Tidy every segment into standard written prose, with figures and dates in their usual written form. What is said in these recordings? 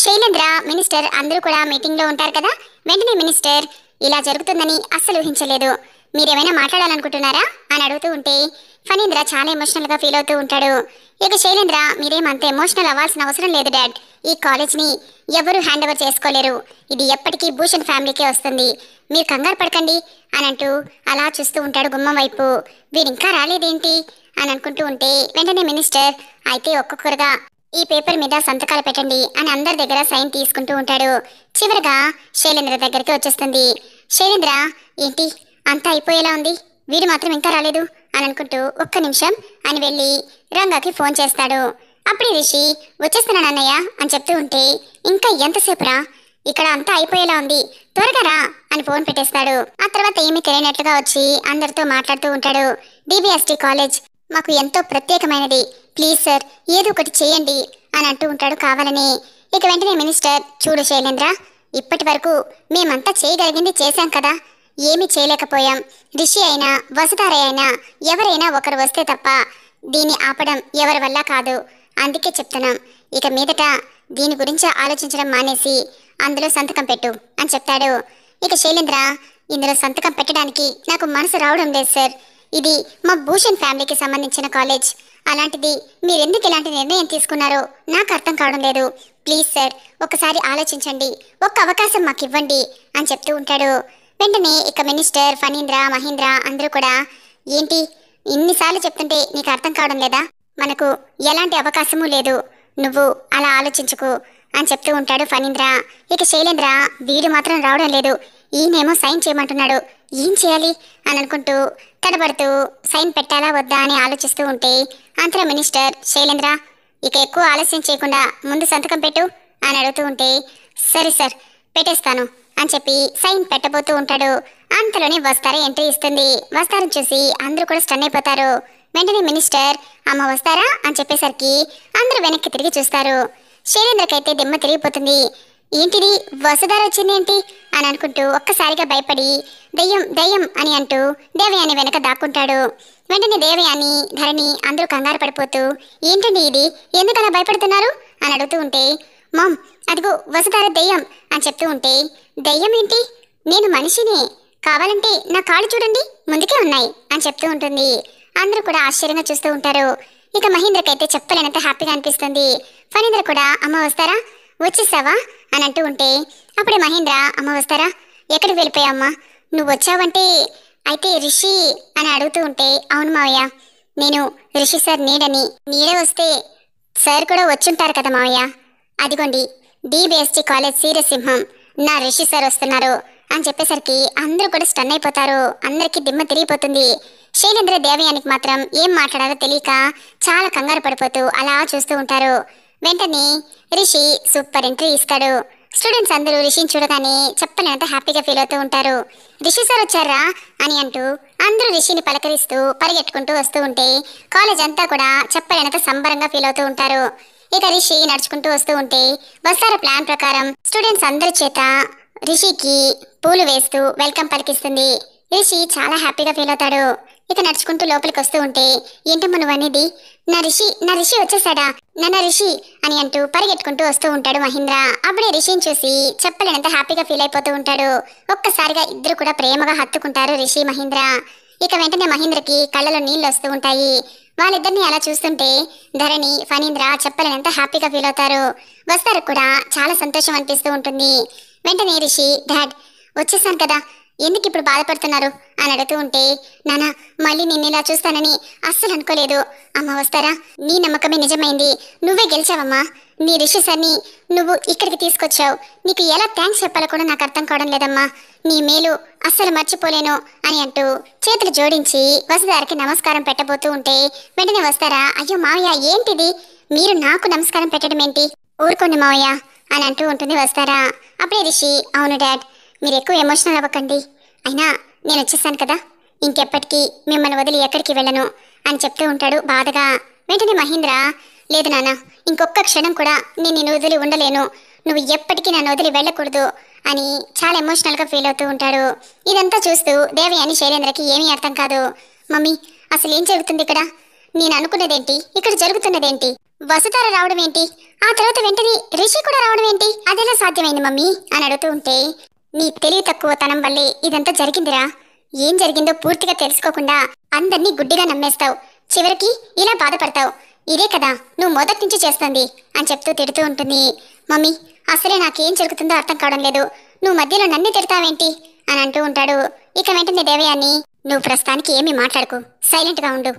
Shailendra minister అందరూ కూడా meeting లో ఉంటారు కదా. వెంటనే మినిస్టర్ ఇలా జరుగుతుందని అస్సలు ఊహించలేదు, మీరేమైనా మాట్లాడాలనుకుంటున్నారా అని అడుగుతూ ఉంటే ఫణీంద్ర చాలా ఎమోషనల్ గా ఫీల్ అవుతూ ఉంటాడు. ఇక శైలేంద్ర మీరేమంత ఎమోషనల్ అవ్వాల్సిన అవసరం లేదు డాడ్, ఈ కాలేజ్ ని ఎవరు హ్యాండ్ ఓవర్ చేసుకోలేరు, ఇది ఎప్పటికీ భూషణ్ ఫ్యామిలీకే వస్తుంది, మీరు కంగారు పడకండి అని అంటూ అలా చూస్తూ ఉంటాడు గుమ్మం వైపు. వీడింకా రాలేదేంటి అని అనుకుంటూ ఉంటే వెంటనే మినిస్టర్ అయితే ఒక్కొక్కరుగా ఈ పేపర్ మీద సంతకాలు పెట్టండి అని అందరి దగ్గర సైన్ తీసుకుంటూ ఉంటాడు. చివరిగా శైలేంద్ర దగ్గరికి వచ్చేస్తుంది. శైలేంద్ర ఏంటి అంతా అయిపోయేలా ఉంది, వీడు మాత్రం ఇంకా రాలేదు అని అనుకుంటూ ఒక్క నిమిషం అని వెళ్ళి రంగాకి ఫోన్ చేస్తాడు. అప్పుడే రిషి వచ్చేస్తున్నాను అన్నయ్య అని చెప్తూ ఉంటే ఇంకా ఎంతసేపురా, ఇక్కడ అంతా అయిపోయేలా ఉంది, త్వరగా రా అని ఫోన్ పెట్టేస్తాడు. ఆ తర్వాత ఏమీ తెలియనట్లుగా వచ్చి అందరితో మాట్లాడుతూ ఉంటాడు. డిబిఎస్టి కాలేజ్ మాకు ఎంతో ప్రత్యేకమైనది, ప్లీజ్ సార్ ఏదో ఒకటి చేయండి అని అంటూ ఉంటాడు కావాలని. ఇక వెంటనే మినిస్టర్ చూడు శైలేంద్ర, ఇప్పటి వరకు మేమంతా చేయగలిగింది చేశాం కదా, ఏమీ చేయలేకపోయాం. రిషి అయినా వసుధారయ్య అయినా ఎవరైనా ఒకరు వస్తే తప్ప దీన్ని ఆపడం ఎవరి వల్ల కాదు, అందుకే చెప్తున్నాం, ఇక మీదట దీని గురించి ఆలోచించడం మానేసి అందులో సంతకం పెట్టు అని చెప్తాడు. ఇక శైలేంద్ర ఇందులో సంతకం పెట్టడానికి నాకు మనసు రావడం లేదు సార్, ఇది మా భూషణ్ ఫ్యామిలీకి సంబంధించిన కాలేజ్, అలాంటిది మీరెందుకు ఇలాంటి నిర్ణయం తీసుకున్నారో నాకు అర్థం కావడం లేదు, ప్లీజ్ సార్ ఒకసారి ఆలోచించండి, ఒక్క అవకాశం మాకు ఇవ్వండి అని చెప్తూ ఉంటాడు. వెంటనే ఇక మినిస్టర్ ఫణీంద్ర మహేంద్ర అందరూ కూడా ఏంటి ఇన్నిసార్లు చెప్తుంటే నీకు అర్థం కావడం లేదా, మనకు ఎలాంటి అవకాశమూ లేదు, నువ్వు అలా ఆలోచించుకు అని చెప్తూ ఉంటాడు ఫణీంద్ర. ఇక శైలేంద్ర వీడు మాత్రం రావడం లేదు, ఈయనేమో సైన్ చేయమంటున్నాడు, ఏం చేయాలి అని అనుకుంటూ తడబడుతూ సైన్ పెట్టాలా వద్దా అని ఆలోచిస్తూ ఉంటే అంతలో మినిస్టర్ శైలేంద్ర ఇక ఎక్కువ ఆలస్యం చేయకుండా ముందు సంతకం పెట్టు అని అడుగుతూ ఉంటే సరే సార్ పెట్టేస్తాను అని చెప్పి సైన్ పెట్టబోతూ ఉంటాడు. అంతలోనే వస్తారా ఎంట్రీ ఇస్తుంది. వస్తారని చూసి అందరూ కూడా స్టన్ అయిపోతారు. వెంటనే మినిస్టర్ అమ్మ వస్తారా అని చెప్పేసరికి అందరూ వెనక్కి తిరిగి చూస్తారు. శైలేంద్రకైతే దిమ్మ తిరిగిపోతుంది. ఏంటిది వసుధార వచ్చింది ఏంటి అని అనుకుంటూ ఒక్కసారిగా భయపడి దయ్యం దయ్యం అని అంటూ దేవయాని వెనక దాక్కుంటాడు. వెంటనే దేవయాని ధరణి అందరూ కంగారు పడిపోతూ ఏంటండి ఇది, ఎందుకలా భయపడుతున్నారు అని అడుగుతూ ఉంటే మామ్ అదిగో వసుధార దయ్యం అని చెప్తూ ఉంటే దయ్యం ఏంటి, నేను మనిషిని, కావాలంటే నా కాళ్ళు చూడండి ముందుకే ఉన్నాయి అని చెప్తూ ఉంటుంది. అందరూ కూడా ఆశ్చర్యంగా చూస్తూ ఉంటారు. ఇక మహేంద్రకైతే చెప్పలేనంత హ్యాపీగా అనిపిస్తుంది. ఫణీంద్ర కూడా అమ్మ వస్తారా వచ్చేసావా అని అంటూ ఉంటే అప్పుడే మహేంద్ర అమ్మ వస్తారా ఎక్కడికి వెళ్ళిపోయావమ్మా, నువ్వు వచ్చావంటే అయితే రిషి అని అడుగుతూ ఉంటే అవును మావయ్య, నేను రిషి సార్ నీడే వస్తే సార్ కూడా వచ్చుంటారు కదా మావయ్య, అదిగోండి డిబిఎస్టి కాలేజ్ సీరసింహం నా రిషి సార్ వస్తున్నారు అని చెప్పేసరికి అందరూ కూడా స్టన్ అయిపోతారు. అందరికీ దిమ్మ తిరిగిపోతుంది. శైలేంద్ర దేవయానికి మాత్రం ఏం మాట్లాడాలో తెలియక చాలా కంగారు పడిపోతూ అలా చూస్తూ ఉంటారు. వెంటనే రిషి సూపర్ ఎంట్రీ ఇస్తాడు. స్టూడెంట్స్ అందరూ రిషిని చూడగానే చెప్పలేనంత హ్యాపీగా ఫీల్ అవుతూ ఉంటారు. రిషి సార్ వచ్చారా అని అంటూ అందరూ రిషిని పలకరిస్తూ పరిగెట్టుకుంటూ వస్తూ ఉంటే కాలేజ్ అంతా కూడా చెప్పలేనంత సంబరంగా ఫీల్ అవుతూ ఉంటారు. ఇక రిషి నడుచుకుంటూ వస్తూ ఉంటే వస్తార ప్లాన్ ప్రకారం స్టూడెంట్స్ అందరి చేత రిషికి పూలు వేస్తూ వెల్కమ్ పలికిస్తుంది. రిషి చాలా హ్యాపీగా ఫీల్ అవుతాడు. ఇక నడుచుకుంటూ లోపలికి వస్తూ ఉంటే ఏంటమ్మా నువ్వు అనేది, నా రిషి వచ్చేసాడా నా రిషి అని అంటూ పరిగెట్టుకుంటూ వస్తూ ఉంటాడు మహేంద్ర. అప్పుడే రిషిని చూసి చెప్పలేనంత హ్యాపీగా ఫీల్ అయిపోతూ ఉంటాడు. ఒక్కసారిగా ఇద్దరు కూడా ప్రేమగా హత్తుకుంటారు రిషి మహేంద్ర. ఇక వెంటనే మహేంద్రకి కళ్ళలో నీళ్ళు వస్తూ ఉంటాయి. వాళ్ళిద్దరిని అలా చూస్తుంటే ధరణి ఫణీంద్ర చెప్పలేనంత హ్యాపీగా ఫీల్ అవుతారు. వస్తారు కూడా చాలా సంతోషం అనిపిస్తూ ఉంటుంది. వెంటనే రిషి డాడ్ వచ్చేసాను కదా ఎందుకు ఇప్పుడు బాధపడుతున్నారు అని అడుగుతూ ఉంటే నాన్న మళ్ళీ నిన్ను ఇలా చూస్తానని అస్సలు అనుకోలేదు, అమ్మ వస్తారా నీ నమ్మకమే నిజమైంది, నువ్వే గెలిచావమ్మా, నీ రిషి సార్ని నువ్వు ఇక్కడికి తీసుకొచ్చావు, నీకు ఎలా థ్యాంక్స్ చెప్పాలో కూడా నాకు అర్థం కావడం లేదమ్మా, నీ మేలు అస్సలు మర్చిపోలేను అని అంటూ చేతులు జోడించి వసుధారకి నమస్కారం పెట్టబోతూ ఉంటే వెంటనే వస్తారా అయ్యో మావయ్య ఏంటిది, మీరు నాకు నమస్కారం పెట్టడం ఏంటి, ఊరుకోండి మావయ్య అని అంటూ ఉంటుంది వస్తారా. అప్పుడే రిషి అవును డాడ్ మీరు ఎక్కువ ఎమోషనల్ అవ్వకండి, అయినా నేను వచ్చేసాను కదా ఇంకెప్పటికీ మిమ్మల్ని వదిలి ఎక్కడికి వెళ్ళను అని చెప్తూ ఉంటాడు బాధగా. వెంటనే మహేంద్ర లేదు నాన్న ఇంకొక క్షణం కూడా నేను నిన్ను వదిలి ఉండలేను, నువ్వు ఎప్పటికీ నన్ను వదిలి వెళ్ళకూడదు అని చాలా ఎమోషనల్గా ఫీల్ అవుతూ ఉంటాడు. ఇదంతా చూస్తూ దేవయాని శైలేంద్రకి ఏమీ అర్థం కాదు. మమ్మీ అసలు ఏం జరుగుతుంది ఇక్కడ, నేను అనుకున్నదేంటి ఇక్కడ జరుగుతున్నదేంటి, వసుధార రావడం ఏంటి, ఆ తర్వాత వెంటనే రిషి కూడా రావడం ఏంటి, అదెలా సాధ్యమైంది మమ్మీ అని అడుగుతూ ఉంటే, నీ తెలివి తక్కువ తనం వల్లే ఇదంతా జరిగిందిరా. ఏం జరిగిందో పూర్తిగా తెలుసుకోకుండా అందరినీ గుడ్డిగా నమ్మేస్తావు, చివరికి ఇలా బాధపడతావు. ఇదే కదా నువ్వు మొదటి నుంచి చేస్తుంది అని చెప్తూ తిడుతూ ఉంటుంది. మమ్మీ, అసలే నాకేం జరుగుతుందో అర్థం కావడం లేదు, నువ్వు మధ్యలో నన్ను తిడతావేంటి అని అంటూ ఉంటాడు. ఇక వెంటనే దేవయాని, నువ్వు ప్రస్తుతానికి ఏమీ మాట్లాడకు, సైలెంట్గా ఉండు.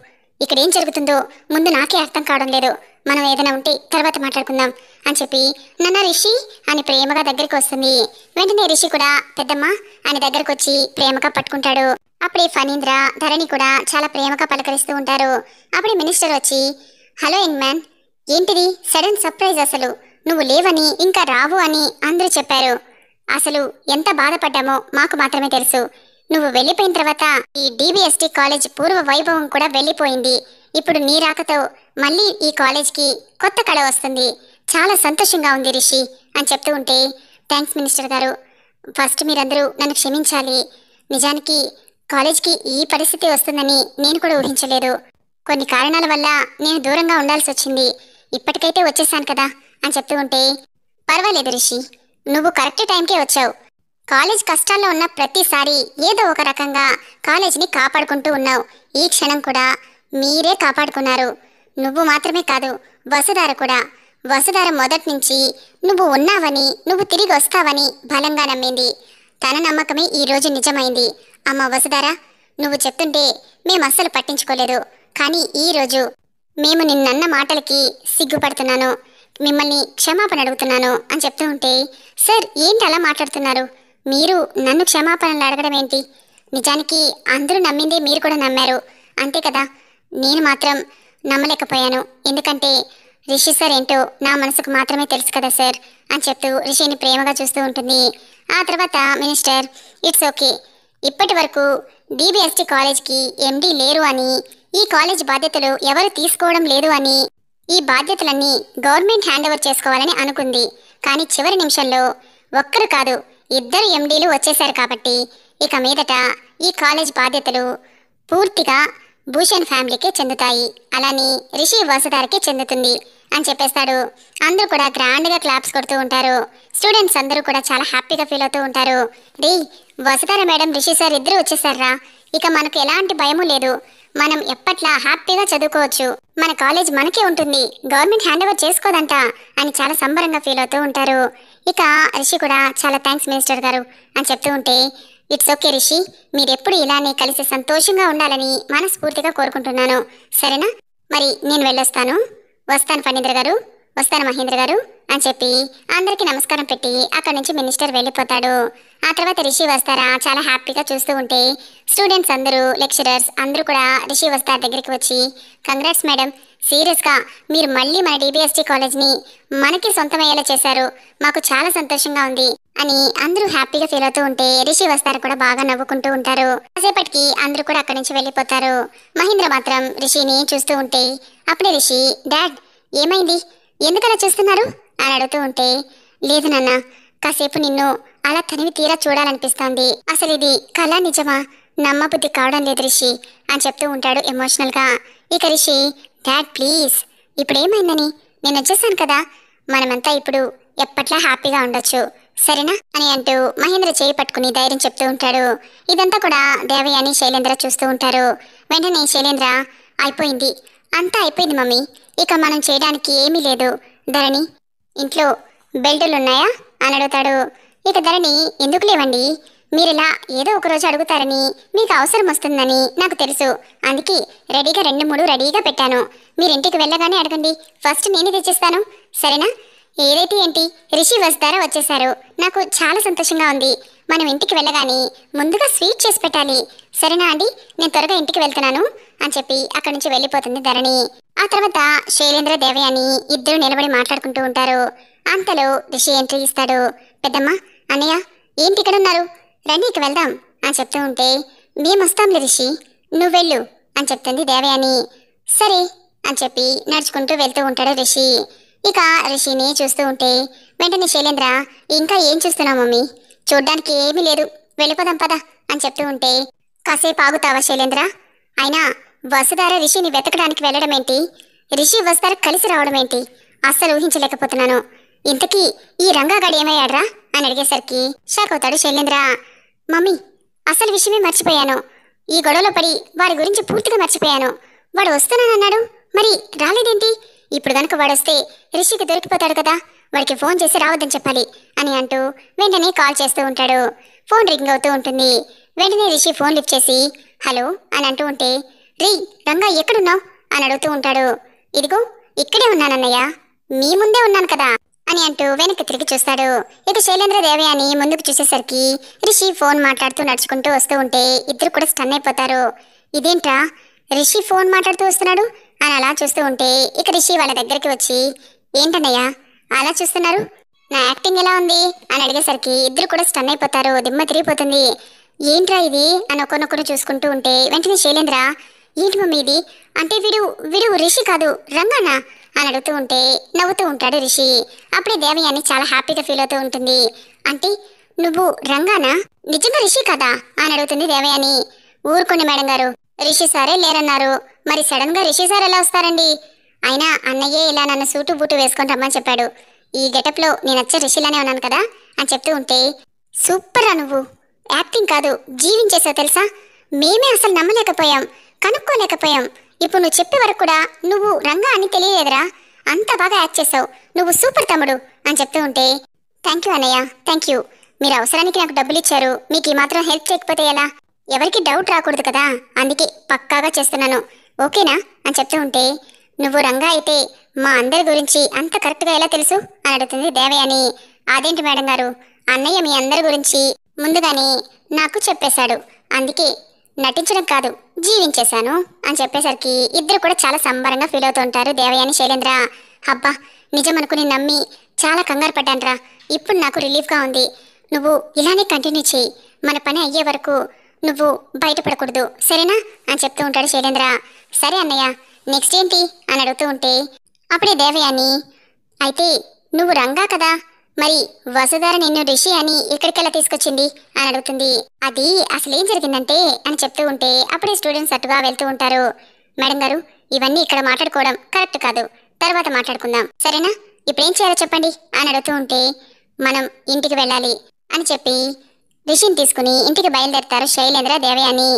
ఇక్కడ ఏం జరుగుతుందో ముందు నాకే అర్థం కావడం లేదు, మనం ఏదైనా ఉంటే తర్వాత మాట్లాడుకుందాం అని చెప్పి నన్న రిషి అని ప్రేమగా దగ్గరికి వస్తుంది. వెంటనే రిషి కూడా పెద్దమ్మ అని దగ్గరకు వచ్చి ప్రేమగా పట్టుకుంటాడు. అప్పుడే ఫణీంద్ర, ధరణి కూడా చాలా ప్రేమగా పలకరిస్తూ ఉంటారు. అప్పుడే మినిస్టర్ వచ్చి, హలో యంగ్ మ్యాన్, ఏంటిది సడన్ సర్ప్రైజ్, అసలు నువ్వు లేవని ఇంకా రావు అని అందరూ చెప్పారు. అసలు ఎంత బాధపడ్డామో మాకు మాత్రమే తెలుసు. నువ్వు వెళ్ళిపోయిన తర్వాత ఈ డిబిఎస్టి కాలేజ్ పూర్వ వైభవం కూడా వెళ్ళిపోయింది. ఇప్పుడు నీ రాకతో మళ్ళీ ఈ కాలేజ్కి కొత్త కళ వస్తుంది. చాలా సంతోషంగా ఉంది రిషి అని చెప్తూ ఉంటే, థ్యాంక్స్ మినిస్టర్ గారు, ఫస్ట్ మీరందరూ నన్ను క్షమించాలి. నిజానికి కాలేజ్కి ఈ పరిస్థితి వస్తుందని నేను కూడా ఊహించలేదు. కొన్ని కారణాల వల్ల నేను దూరంగా ఉండాల్సి వచ్చింది. ఇప్పటికైతే వచ్చేసాను కదా అని చెప్తూ ఉంటే, పర్వాలేదు రిషి, నువ్వు కరెక్ట్ టైంకే వచ్చావు. కాలేజ్ కష్టాల్లో ఉన్న ప్రతిసారి ఏదో ఒక రకంగా కాలేజీని కాపాడుకుంటూ ఉన్నావు. ఈ క్షణం కూడా మీరే కాపాడుకున్నారు. నువ్వు మాత్రమే కాదు, వసుధార కూడా. వసుధార మొదటి నుంచి నువ్వు ఉన్నావని, నువ్వు తిరిగి వస్తావని బలంగా నమ్మింది. తన నమ్మకమే ఈరోజు నిజమైంది. అమ్మ వసుధార, నువ్వు చెప్తుంటే మేము అస్సలు పట్టించుకోలేదు, కానీ ఈరోజు మేము నిన్నన్న మాటలకి సిగ్గుపడుతున్నాను. మిమ్మల్ని క్షమాపణ అడుగుతున్నాను అని చెప్తూ ఉంటే, సార్ ఏంటి అలా మాట్లాడుతున్నారు? మీరు నన్ను క్షమాపణలు అడగడం ఏంటి? నిజానికి అందరూ నమ్మిందే మీరు కూడా నమ్మారు, అంతే కదా. నేను మాత్రం నమ్మలేకపోయాను, ఎందుకంటే రిషి సార్ ఏంటో నా మనసుకు మాత్రమే తెలుసు కదా సార్ అని చెప్తూ రిషిని ప్రేమగా చూస్తూ ఉంటుంది. ఆ తర్వాత మినిస్టర్, ఇట్స్ ఓకే, ఇప్పటి వరకు డిబిఎస్టి కాలేజ్కి ఎండి లేరు అని, ఈ కాలేజ్ బాధ్యతలు ఎవరు తీసుకోవడం లేదు అని, ఈ బాధ్యతలన్నీ గవర్నమెంట్ హ్యాండ్ ఓవర్ చేసుకోవాలని అనుకుంది. కానీ చివరి నిమిషంలో ఒక్కరు కాదు, ఇద్దరు ఎండీలు వచ్చేశారు కాబట్టి ఇక మీదట ఈ కాలేజ్ బాధ్యతలు పూర్తిగా భూషణ్ ఫ్యామిలీకే చెందుతాయి, అలాని రిషి వసుధారకే చెందుతుంది అని చెప్పేస్తాడు. అందరూ కూడా గ్రాండ్గా క్లాప్స్ కొడుతూ ఉంటారు. స్టూడెంట్స్ అందరూ కూడా చాలా హ్యాపీగా ఫీల్ అవుతూ ఉంటారు. రే, వసుధార మేడం, రిషి సార్ ఇద్దరు వచ్చేసారా, ఇక మనకు ఎలాంటి భయము లేదు, మనం ఎప్పట్లా హ్యాపీగా చదువుకోవచ్చు, మన కాలేజ్ మనకే ఉంటుంది, గవర్నమెంట్ హ్యాండ్ ఓవర్ చేసుకోదంట అని చాలా సంబరంగా ఫీల్ అవుతూ ఉంటారు. ఇక రిషి కూడా చాలా థ్యాంక్స్ మినిస్టర్ గారు అని చెప్తూ ఉంటే, ఇట్స్ ఓకే రిషి, మీరెప్పుడు ఇలానే కలిసి సంతోషంగా ఉండాలని మనస్ఫూర్తిగా కోరుకుంటున్నాను, సరేనా? మరి నేను వెళ్ళొస్తాను, వస్తాను ఫణీంద్ర గారు, వస్తాను మహేంద్ర గారు అని చెప్పి అందరికీ నమస్కారం పెట్టి అక్కడి నుంచి మినిస్టర్ వెళ్ళిపోతాడు. ఆ తర్వాత రిషి వస్తారా చాలా హ్యాపీగా చూస్తూ ఉంటే స్టూడెంట్స్ అందరూ, లెక్చరర్స్ అందరూ కూడా రిషి వస్తార్ దగ్గరికి వచ్చి, కంగ్రాట్స్ మేడం, సీరియస్గా మీరు మళ్ళీ మన డిబిఎస్టి కాలేజ్ని మనకి సొంతమయ్యేలా చేశారు, మాకు చాలా సంతోషంగా ఉంది అని అందరూ హ్యాపీగా ఫీల్ అవుతూ ఉంటే రిషి వస్తారు కూడా బాగా నవ్వుకుంటూ ఉంటారు. కాసేపటికి అందరూ కూడా అక్కడి నుంచి వెళ్ళిపోతారు. మహేంద్ర మాత్రం రిషిని చూస్తూ ఉంటే, అప్పుడే రిషి, డాడ్ ఏమైంది, ఎందుకలా చూస్తున్నారు అని అడుగుతూ ఉంటే, లేదు నాన్న, కాసేపు నిన్ను అలా తనివి తీరా చూడాలనిపిస్తోంది, అసలు ఇది కళ నిజమా, నమ్మబుద్ధి కావడం లేదు రిషి అని చెప్తూ ఉంటాడు ఎమోషనల్గా. ఇక రిషి, డాడ్ ప్లీజ్, ఇప్పుడేమైందని, నేను వచ్చేసాను కదా, మనమంతా ఇప్పుడు ఎప్పట్లా హ్యాపీగా ఉండొచ్చు, సరేనా అని అంటూ మహేంద్ర చేయి పట్టుకుని ధైర్యం చెప్తూ ఉంటాడు. ఇదంతా కూడా దేవయాని, శైలేంద్ర చూస్తూ ఉంటారు. వెంటనే శైలేంద్ర, అయిపోయింది, అంతా అయిపోయింది మమ్మీ, ఇక మనం చేయడానికి ఏమీ లేదు. ధరణి, ఇంట్లో బెల్టులు ఉన్నాయా అని అడుగుతాడు. ఇక ధరణి, ఎందుకు లేవండి, మీరిలా ఏదో ఒకరోజు అడుగుతారని, మీకు అవసరం వస్తుందని నాకు తెలుసు, అందుకే రెడీగా 2-3 రెడీగా పెట్టాను, మీరు ఇంటికి వెళ్ళగానే అడగండి, ఫస్ట్ నేనే తెచ్చిస్తాను, సరేనా? ఏదైతే ఏంటి, రిషి వస్తారా వచ్చేసారు, నాకు చాలా సంతోషంగా ఉంది, మనం ఇంటికి వెళ్ళగానే ముందుగా స్వీట్ చేసి పెట్టాలి, సరేనా అండి, నేను త్వరగా ఇంటికి వెళ్తున్నాను అని చెప్పి అక్కడి నుంచి వెళ్ళిపోతుంది ధరణి. ఆ తర్వాత శైలేంద్ర, దేవయాని ఇద్దరు నిలబడి మాట్లాడుకుంటూ ఉంటారు. అంతలో రిషి ఎంట్రీ ఇస్తాడు. పెద్దమ్మ, అన్నయ్య ఏంటి ఇక్కడ ఉన్నారు, రండి ఇక వెళ్దాం అని చెప్తూ ఉంటే, మేము వస్తాంలే రిషి, నువ్వు వెళ్ళు అని చెప్తుంది దేవయాని. సరే అని చెప్పి నడుచుకుంటూ వెళ్తూ ఉంటాడు రిషి. ఇక రిషిని చూస్తూ ఉంటే వెంటనే శైలేంద్ర, ఇంకా ఏం చూస్తున్నావు మమ్మీ, చూడ్డానికి ఏమీ లేదు, వెళ్ళిపోదాం పద అని చెప్తూ ఉంటే, కాసేపు ఆగుతావా శైలేంద్ర, అయినా వసుధార రిషిని వెతకడానికి వెళ్ళడం ఏంటి, రిషి వస్తారు కలిసి రావడం ఏంటి? అస్సలు ఊహించలేకపోతున్నాను. ఇంతకీ ఈ రంగాగాడు ఏమయ్యాడ్రా అని అడిగేసరికి షాక్ అవుతాడు శైలేంద్ర. మమ్మీ, అసలు విషయమే మర్చిపోయాను. ఈ గొడవలో పడి వాడి గురించి పూర్తిగా మర్చిపోయాను. వాడు వస్తానన్నాడు, మరి రాలేదేంటి? ఇప్పుడు గనుక వాడొస్తే రిషికి దొరికిపోతాడు కదా, వాడికి ఫోన్ చేసి రావద్దని చెప్పాలి అని అంటూ వెంటనే కాల్ చేస్తూ ఉంటాడు. ఫోన్ రింగ్ అవుతూ ఉంటుంది. వెంటనే రిషి ఫోన్ లిఫ్ట్ చేసి హలో అని అంటూ ఉంటే, రీ రంగా ఎక్కడున్నావు అని అడుగుతూ ఉంటాడు. ఇదిగో ఇక్కడే ఉన్నానన్నయ్య, మీ ముందే ఉన్నాను కదా అని అంటూ వెనక్కి తిరిగి చూస్తాడు. ఇక శైలేంద్ర దేవయాని ముందుకు చూసేసరికి రిషి ఫోన్ మాట్లాడుతూ నడుచుకుంటూ వస్తూ ఉంటే ఇద్దరు కూడా స్టన్ అయిపోతారు. ఇదేంట్రా, రిషి ఫోన్ మాట్లాడుతూ వస్తున్నాడు అని అలా చూస్తూ ఉంటే ఇక రిషి వాళ్ళ దగ్గరికి వచ్చి, ఏంటన్నయ్య అలా చూస్తున్నారు, నా యాక్టింగ్ ఎలా ఉంది అని అడిగేసరికి ఇద్దరు కూడా స్టన్ అయిపోతారు. దిమ్మ తిరిగిపోతుంది. ఏంట్రా ఇది అని ఒకరినొకరు చూసుకుంటూ ఉంటే వెంటనే శైలేంద్ర, ఏంటి మమ్మీ ఇది అంటే వీడు వీడు రిషి కాదు రంగానా అని అడుగుతూ ఉంటే నవ్వుతూ ఉంటాడు రిషి. అప్పుడే దేవయాని చాలా హ్యాపీగా ఫీల్ అవుతూ ఉంటుంది. అంటే నువ్వు రంగానా, నిజంగా రిషి కదా అని అడుగుతుంది దేవయాని. ఊరుకోండి మేడం గారు, రిషి సారే లేరన్నారు, మరి సడన్ గా రిషి సార్ ఎలా వస్తారండి? అయినా అన్నయ్యే ఇలా నన్ను సూటు బూటు వేసుకొని రమ్మని చెప్పాడు. ఈ గెటప్ లో నేను వచ్చే రిషిలానే ఉన్నాను కదా అని చెప్తూ ఉంటే, సూపర్ రా నువ్వు, యాక్టింగ్ కాదు జీవించేసావు తెలుసా. మేమే అసలు నమ్మలేకపోయాం, కనుక్కోలేకపోయాం. ఇప్పుడు నువ్వు చెప్పే వరకు కూడా నువ్వు రంగా అని తెలియలేదురా, అంత బాగా యాక్ట్ చేసావు, నువ్వు సూపర్ తమ్ముడు అని చెప్తూ ఉంటే, థ్యాంక్ యూ అన్నయ్య, థ్యాంక్ యూ. మీరు అవసరానికి నాకు డబ్బులు ఇచ్చారు, మీకు ఈ మాత్రం హెల్ప్ చేయకపోతే ఎలా? ఎవరికి డౌట్ రాకూడదు కదా, అందుకే పక్కాగా చేస్తున్నాను, ఓకేనా అని చెప్తూ ఉంటే, నువ్వు రంగా అయితే మా అందరి గురించి అంత కరెక్ట్గా ఎలా తెలుసు అని అడుగుతుంది దేవయాని. అదేంటి మేడం గారు, అన్నయ్య మీ అందరి గురించి ముందుగానే నాకు చెప్పేశాడు, అందుకే నటించడం కాదు జీవించేశాను అని చెప్పేసరికి ఇద్దరు కూడా చాలా సంబరంగా ఫీల్ అవుతూ ఉంటారు దేవయాని శైలేంద్ర. అబ్బా, నిజం అనుకుని నమ్మి చాలా కంగారు పడ్డాన్రా, ఇప్పుడు నాకు రిలీఫ్గా ఉంది. నువ్వు ఇలానే కంటిన్యూ చేయి, మన పని అయ్యే వరకు నువ్వు బయటపడకూడదు సరేనా అని చెప్తూ ఉంటాడు శైలేంద్ర. సరే అన్నయ్య, నెక్స్ట్ ఏంటి అని అడుగుతూ ఉంటే అప్పుడే దేవయాని, అయితే నువ్వు రంగా కదా, మరి వసుధార నిన్ను రిషి అని ఇక్కడికెలా తీసుకొచ్చింది అని అడుగుతుంది. అది అసలు ఏం జరిగిందంటే అని చెప్తూ ఉంటే అప్పుడే స్టూడెంట్స్ అటుగా వెళ్తూ ఉంటారు. మేడం గారు, ఇవన్నీ ఇక్కడ మాట్లాడుకోవడం కరెక్ట్ కాదు, తర్వాత మాట్లాడుకుందాం సరేనా, ఇప్పుడేం చేయాలో చెప్పండి అని అడుగుతూ ఉంటే, మనం ఇంటికి వెళ్ళాలి అని చెప్పి రిషిని తీసుకుని ఇంటికి బయలుదేరుతారు శైలేంద్ర దేవయాని.